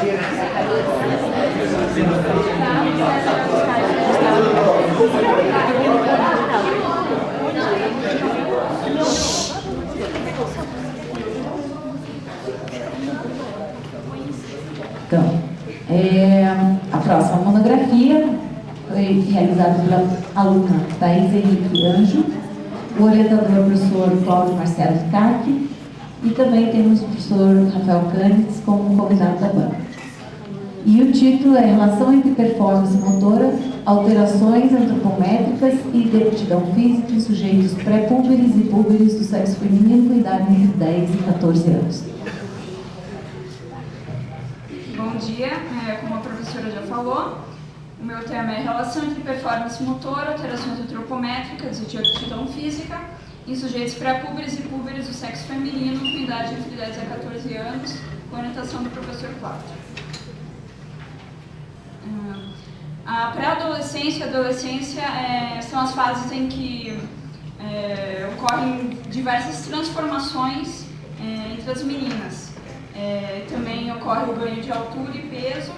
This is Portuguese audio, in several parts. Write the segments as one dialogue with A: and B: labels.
A: Então, a próxima monografia foi realizada pela aluna Thaís Henrique Anjo, o orientador professor Cláudio Marcelo Cacchi, e também temos o professor Rafael Canes como convidado da banca. E o título é Relação entre performance motora, alterações antropométricas e de aptidão física em sujeitos pré-púberes e púberes do sexo feminino com idade entre 10 e 14 anos.
B: Bom dia, como a professora já falou, o meu tema é Relação entre performance motora, alterações antropométricas e de aptidão física em sujeitos pré-púberes e púberes do sexo feminino com idade entre 10 a 14 anos, com orientação do professor Cláudio. A pré-adolescência e a adolescência são as fases em que ocorrem diversas transformações entre as meninas. Também ocorre o ganho de altura e peso,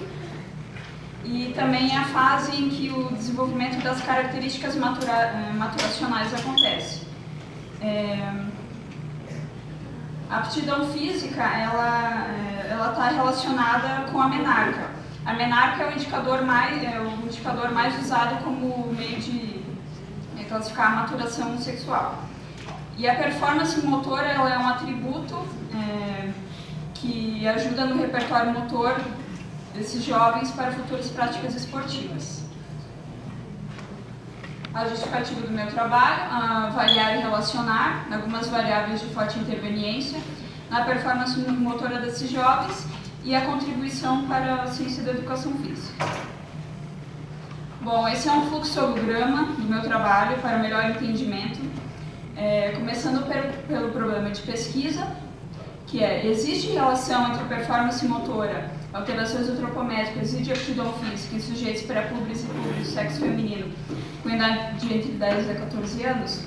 B: e também é a fase em que o desenvolvimento das características maturacionais acontece. A aptidão física ela está relacionada com a menarca. A menarca é o indicador mais usado como meio de classificar a maturação sexual. E a performance motora ela é um atributo que ajuda no repertório motor desses jovens para futuras práticas esportivas. A justificativa do meu trabalho, avaliar e relacionar algumas variáveis de forte interveniência na performance motora desses jovens e a contribuição para a ciência da educação física. Bom, esse é um fluxograma do meu trabalho para melhor entendimento, começando pelo problema de pesquisa, que existe relação entre performance motora, alterações antropométricas e de aptidão física em sujeitos pré-púberes e púberes do sexo feminino com idade de entre 10 a 14 anos?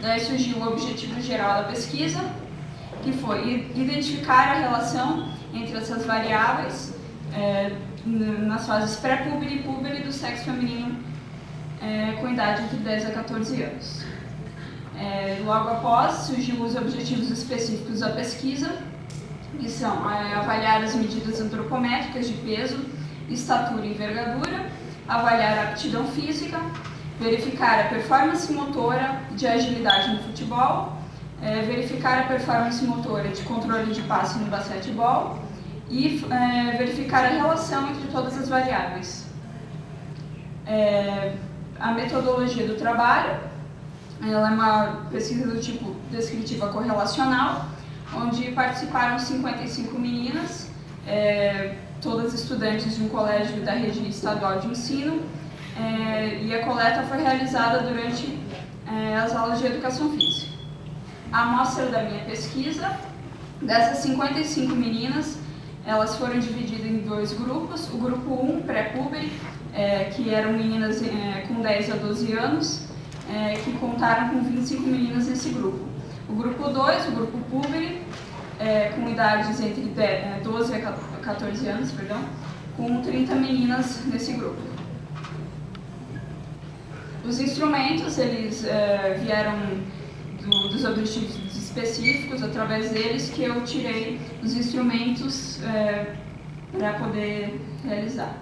B: Daí surgiu o objetivo geral da pesquisa, que foi identificar a relação entre essas variáveis nas fases pré-púbere e púbere do sexo feminino com idade entre 10 a 14 anos. Logo após, surgiu os objetivos específicos da pesquisa, que são avaliar as medidas antropométricas de peso, estatura e envergadura, avaliar a aptidão física, verificar a performance motora de agilidade no futebol, verificar a performance motora de controle de passe no basquetebol e verificar a relação entre todas as variáveis. A metodologia do trabalho ela é uma pesquisa do tipo descritiva correlacional, onde participaram 55 meninas, todas estudantes de um colégio da rede estadual de ensino, e a coleta foi realizada durante as aulas de educação física. A amostra da minha pesquisa, dessas 55 meninas, elas foram divididas em dois grupos. O grupo 1, pré-púbere, que eram meninas com 10 a 12 anos, que contaram com 25 meninas nesse grupo. O grupo 2, o grupo púbere, com idades entre 12 a 14 anos, com 30 meninas nesse grupo. Os instrumentos, eles vieram dos objetivos específicos, através deles que eu tirei os instrumentos para poder realizar.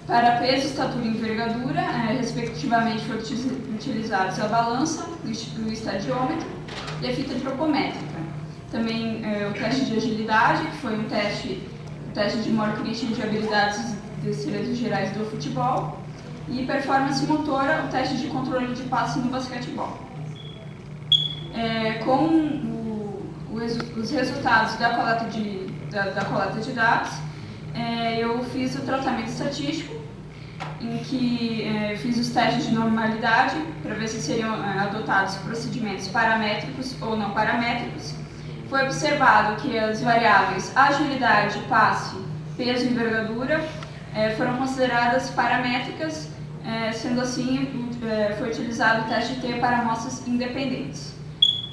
B: Para peso, estatura e envergadura, respectivamente foram utilizados a balança, o estadiômetro e a fita antropométrica. Também o teste de agilidade, que foi o teste de Moore Christian de habilidades destrezas gerais do futebol, e performance motora, o teste de controle de passe no basquetebol. Com os resultados da coleta de dados, eu fiz o tratamento estatístico, em que fiz os testes de normalidade para ver se seriam adotados procedimentos paramétricos ou não paramétricos. Foi observado que as variáveis agilidade, passe, peso e envergadura foram consideradas paramétricas, sendo assim, foi utilizado o teste T para amostras independentes.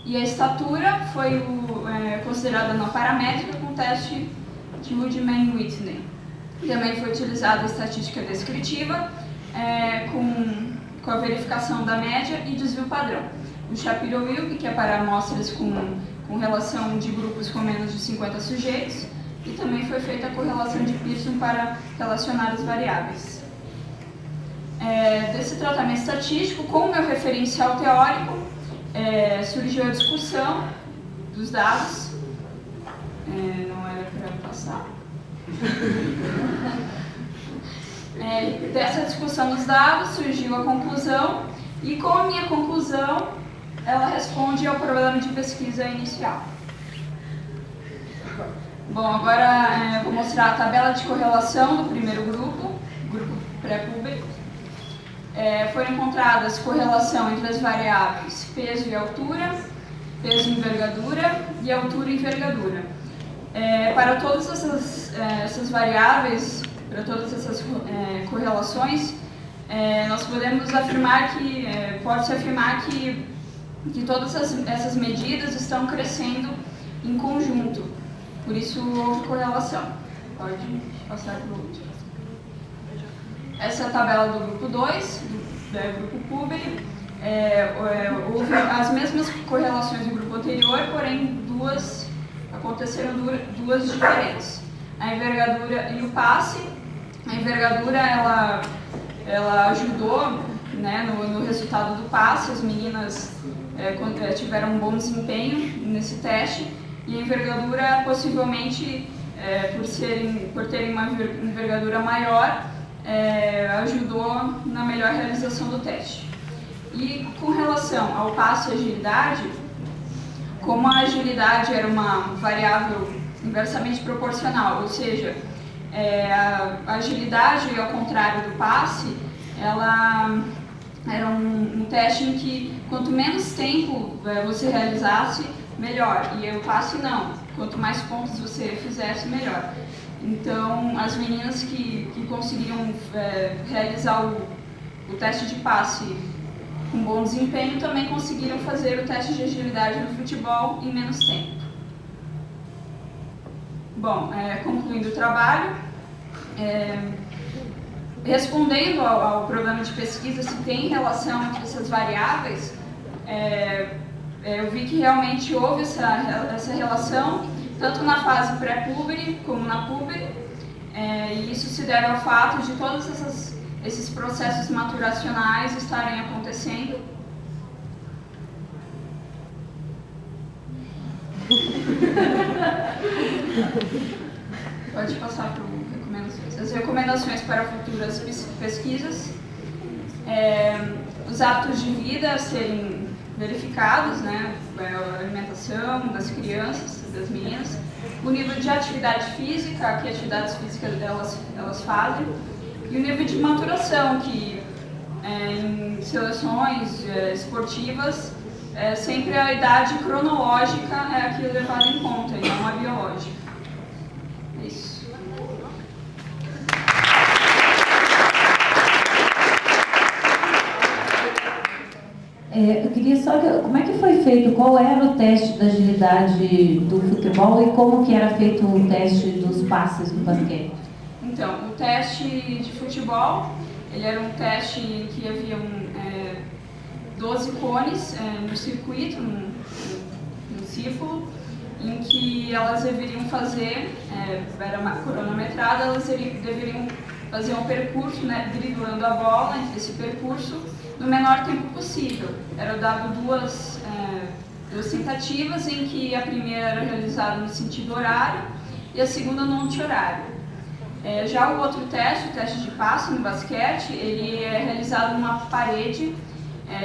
B: E a estatura foi considerada não paramétrica com teste de Woodman Whitney. Também foi utilizada a estatística descritiva, com a verificação da média e desvio padrão. O Shapiro-Wilk, que é para amostras com relação de grupos com menos de 50 sujeitos, e também foi feita a correlação de Pearson para relacionar as variáveis. Desse tratamento estatístico, com o meu referencial teórico, surgiu a discussão dos dados. Não era para passar. Dessa discussão dos dados surgiu a conclusão, e com a minha conclusão, ela responde ao problema de pesquisa inicial. Bom, agora vou mostrar a tabela de correlação do primeiro grupo pré-público. Foram encontradas correlação entre as variáveis peso e altura, peso e envergadura e altura e envergadura. Para todas essas variáveis, para todas essas correlações, nós podemos afirmar pode-se afirmar que todas essas medidas estão crescendo em conjunto, por isso houve correlação. Pode passar para o último. Essa é a tabela do grupo 2, do grupo Puberi. Houve as mesmas correlações do grupo anterior, porém aconteceram duas diferentes. A envergadura e o passe. A envergadura ela ajudou, né, no resultado do passe. As meninas tiveram um bom desempenho nesse teste, e a envergadura possivelmente, por terem uma envergadura maior, ajudou na melhor realização do teste. E com relação ao passe e agilidade, como a agilidade era uma variável inversamente proporcional, ou seja, a agilidade, ao contrário do passe, ela era um teste em que quanto menos tempo você realizasse, melhor. E o passe não, quanto mais pontos você fizesse, melhor. Então, as meninas que conseguiram realizar o teste de passe com bom desempenho também conseguiram fazer o teste de agilidade no futebol em menos tempo. Bom, concluindo o trabalho, respondendo ao problema de pesquisa se tem relação entre essas variáveis, eu vi que realmente houve essa relação, tanto na fase pré-púbere como na púbere, e isso se deve ao fato de todos esses processos maturacionais estarem acontecendo. Pode passar para o recomendações. As recomendações para futuras pesquisas. Os hábitos de vida a serem verificados, né? A alimentação das crianças, das meninas. O nível de atividade física, que atividades físicas elas fazem. E o nível de maturação, que em seleções esportivas, sempre a idade cronológica é a que é levada em conta, e não a biológica. É isso.
A: Eu queria só como é que foi feito, qual era o teste da agilidade do futebol e como que era feito o teste dos passes do basquete?
B: Então, o teste de futebol, ele era um teste em que havia 12 cones no circuito, no círculo, em que elas deveriam fazer, era uma cronometrada, elas deveriam fazer um percurso, né, driblando a bola entre esse percurso no menor tempo possível. Era dado duas tentativas, em que a primeira era realizada no sentido horário e a segunda no anti-horário. Já o outro teste, o teste de passe no basquete, ele é realizado numa parede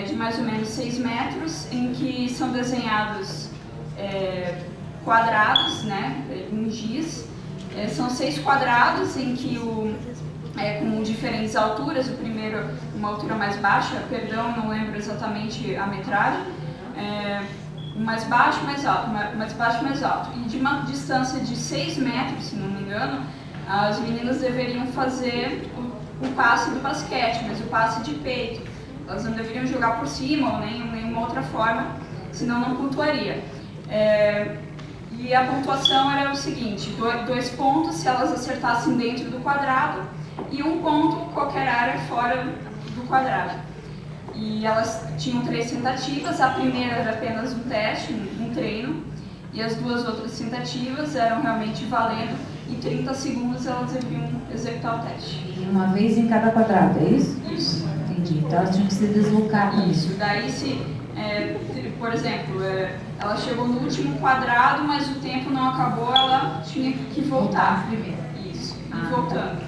B: de mais ou menos 6 metros, em que são desenhados quadrados, né, em giz. São 6 quadrados em que com diferentes alturas. O primeiro, uma altura mais baixa, não lembro exatamente a metragem, mais baixo, mais alto, mais baixo, mais alto. E de uma distância de 6 metros, se não me engano, as meninas deveriam fazer o passe do basquete, mas o passe de peito. Elas não deveriam jogar por cima ou nenhuma outra forma, senão não pontuaria. E E a pontuação era o seguinte, 2 pontos se elas acertassem dentro do quadrado e 1 ponto qualquer área fora do quadrado. E elas tinham 3 tentativas, a primeira era apenas um teste, um treino, e as 2 outras tentativas eram realmente valendo, e 30 segundos elas deviam executar o teste.
A: E uma vez em cada quadrado, é isso?
B: Isso.
A: Entendi. Então elas tinham que se deslocar para isso.
B: Daí se, por exemplo, ela chegou no último quadrado, mas o tempo não acabou, ela tinha que voltar primeiro. Isso, e voltando.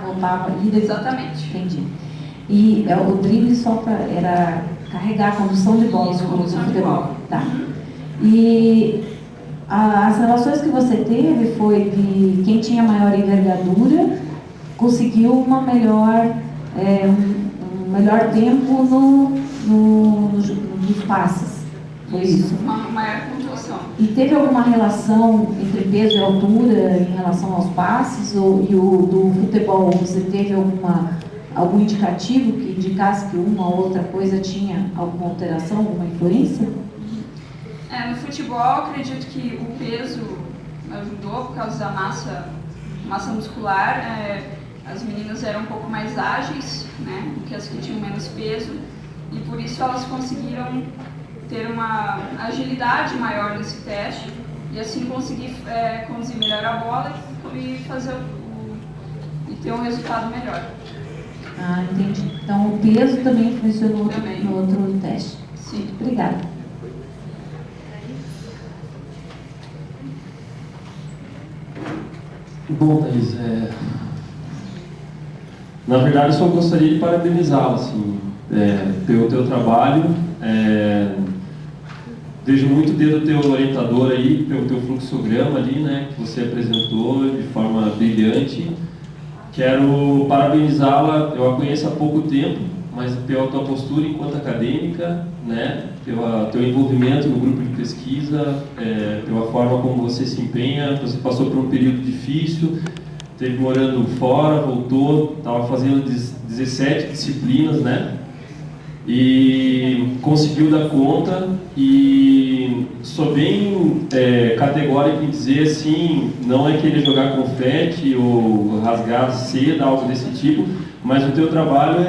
A: Voltava.
B: Exatamente.
A: Entendi. E o drible só era carregar a condução de bola no futebol. Tá. E as relações que você teve foi de quem tinha maior envergadura conseguiu uma melhor, um melhor tempo nos passes. Foi isso?
B: Uma maior pontuação.
A: E teve alguma relação entre peso e altura em relação aos passes? E o do futebol, você teve algum indicativo que indicasse que uma ou outra coisa tinha alguma alteração, alguma influência?
B: No futebol, acredito que o peso ajudou por causa da massa muscular. As meninas eram um pouco mais ágeis, né, do que as que tinham menos peso, e por isso elas conseguiram ter uma agilidade maior nesse teste e assim conseguir conduzir melhor a bola e ter um resultado melhor.
A: Entendi. Então o peso também influenciou no outro teste.
B: Sim.
A: Obrigada.
C: Bom, Thaís, na verdade eu só gostaria de parabenizá-la, assim, pelo teu trabalho. Vejo muito do teu orientador aí, pelo teu fluxograma ali, né, que você apresentou de forma brilhante. Quero parabenizá-la, eu a conheço há pouco tempo, mas pela tua postura enquanto acadêmica, né, pelo teu envolvimento no grupo de pesquisa, pela forma como você se empenha. Você passou por um período difícil, esteve morando fora, voltou, estava fazendo 17 disciplinas, né, e conseguiu dar conta. E sou bem categórico em dizer assim, não é querer jogar confete ou rasgar seda, algo desse tipo, mas o teu trabalho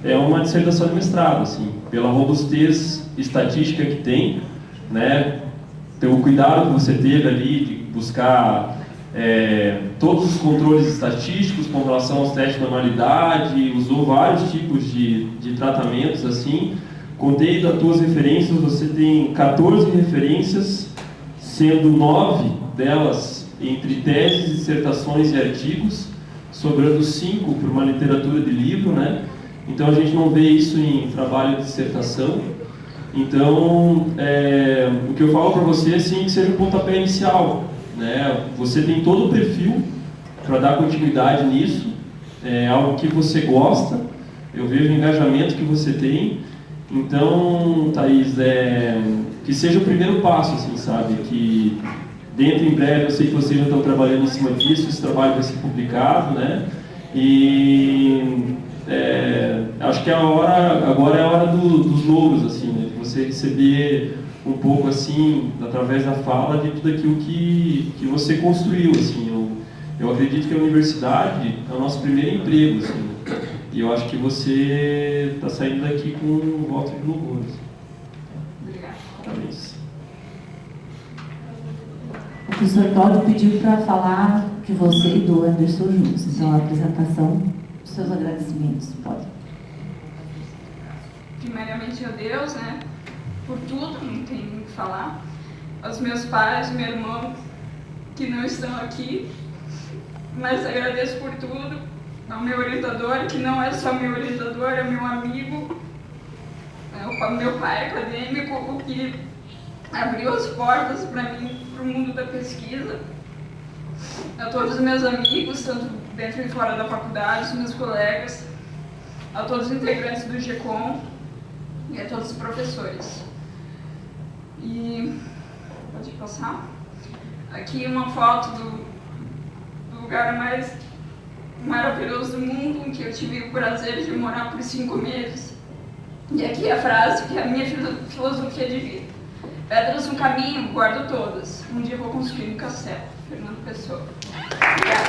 C: é uma dissertação de mestrado, assim, pela robustez estatística que tem, né, pelo cuidado que você teve ali de buscar todos os controles estatísticos com relação aos testes de normalidade, usou vários tipos de tratamentos, assim. Contei das tuas referências, você tem 14 referências, sendo 9 delas entre teses, dissertações e artigos, sobrando 5 por uma literatura de livro, né? Então a gente não vê isso em trabalho de dissertação. Então, o que eu falo para você é sim, que seja o pontapé inicial, né? Você tem todo o perfil para dar continuidade nisso, algo que você gosta, eu vejo o engajamento que você tem. Então, Thaís, que seja o primeiro passo, assim, sabe? Que dentro, em breve, eu sei que vocês já estão trabalhando em cima disso, esse trabalho vai ser publicado, né? E acho que agora é a hora dos louros, assim, né? De você receber um pouco, assim, através da fala, de tudo aquilo que você construiu, assim. Eu acredito que a universidade é o nosso primeiro emprego, assim. E eu acho que você está saindo daqui com um voto de louvor.
B: Obrigada.
C: Parabéns.
A: O professor Cláudio pediu para falar de você e do Anderson juntos. Então, a apresentação, os seus agradecimentos. Pode.
B: Primeiramente a Deus, né, por tudo, não tem o que falar. Aos meus pais, meu irmão, que não estão aqui, mas agradeço por tudo. Ao meu orientador, que não é só meu orientador, é meu amigo, o meu pai acadêmico, o que abriu as portas para mim, para o mundo da pesquisa. A todos os meus amigos, tanto dentro e fora da faculdade, os meus colegas, a todos os integrantes do GECOM e a todos os professores. E pode passar? Aqui uma foto do lugar mais maravilhoso do mundo, em que eu tive o prazer de morar por 5 meses. E aqui a frase que é a minha filosofia de vida. Pedras no caminho, guardo todas. Um dia vou construir um castelo. Fernando Pessoa. Obrigada.